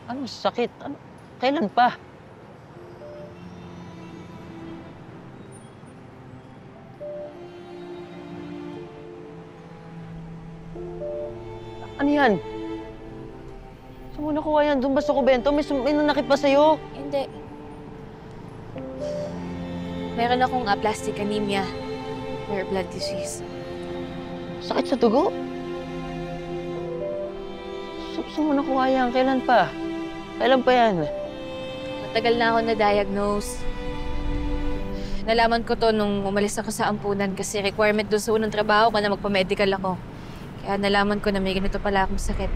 Anong sakit? Ano? Kailan pa? Ano yan? Saan mo nakuha yan? Doon ba sa kubento? May nanakit ba sa'yo? Hindi. Meron akong aplastic anemia. Rare blood disease. Sakit sa dugo? Saan mo nakuha yan? Kailan pa? Kailan pa yan? Matagal na ako na-diagnose. Nalaman ko to nung umalis ako sa ampunan kasi requirement doon sa unang trabaho ko na magpa-medical ako. Kaya nalaman ko na may ganito pala akong sakit.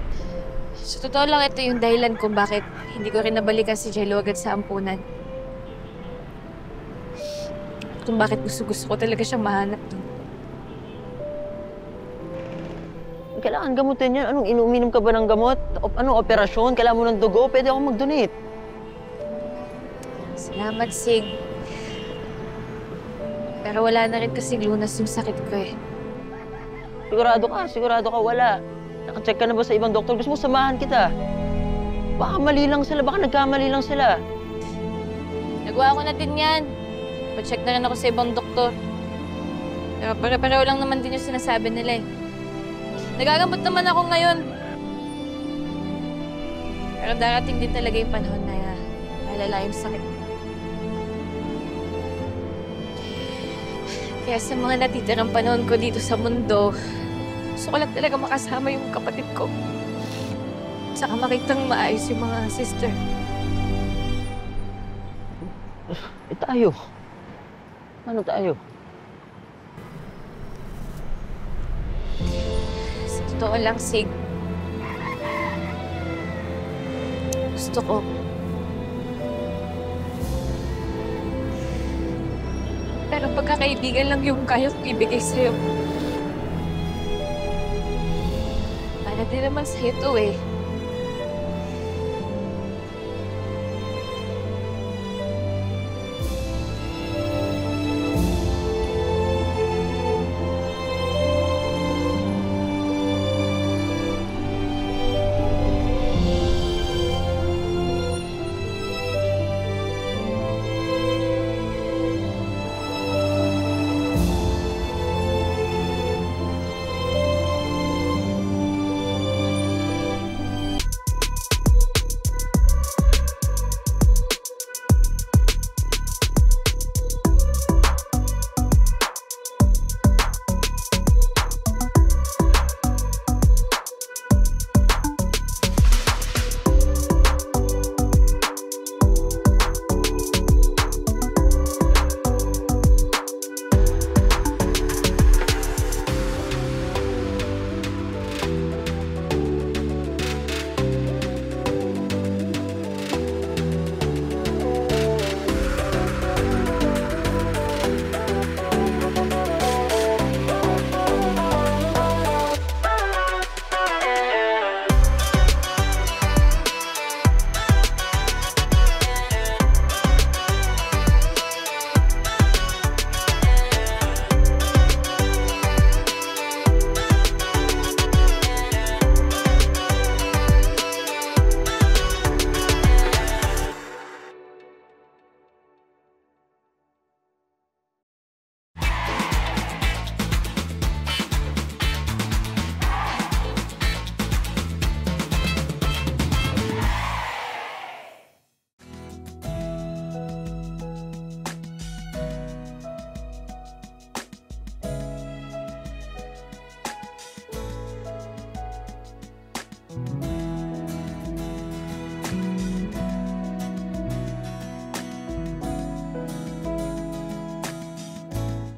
Sa totoo lang, ito yung dahilan kung bakit hindi ko rin nabalikan si Jello agad sa ampunan. Kung bakit gusto ko talaga siyang mahanap doon. Kailangan gamutin yan. Anong inuminom ka ba ng gamot? Anong operasyon? Kailangan mo ng dugo? Pwede akong mag-donate. Salamat, Sig. Pero wala na rin kasing lunas yung sakit ko eh. Sigurado ka, wala. Nakacheck ka na ba sa ibang doktor? Gusto mo samahan kita? Baka mali lang sila, baka nagkamali lang sila. Nagawa ko na din yan. Pa-check na rin ako sa ibang doktor. Pero pare-pareho lang naman din yung sinasabi nila eh. Nagagamot naman ako ngayon. Pero darating din talaga yung panahon na malala yung sakit. Kaya sa mga natitirang panahon ko dito sa mundo, gusto ko lang talaga makasama yung kapatid ko. Saka makitang maayos yung mga sister. Tayo. Ano tayo? Sa totoo lang, Sig. Gusto ko. Pero pagkakaibigan lang yung kaya kong ibigay sa'yo. Para din naman sa'yo to eh.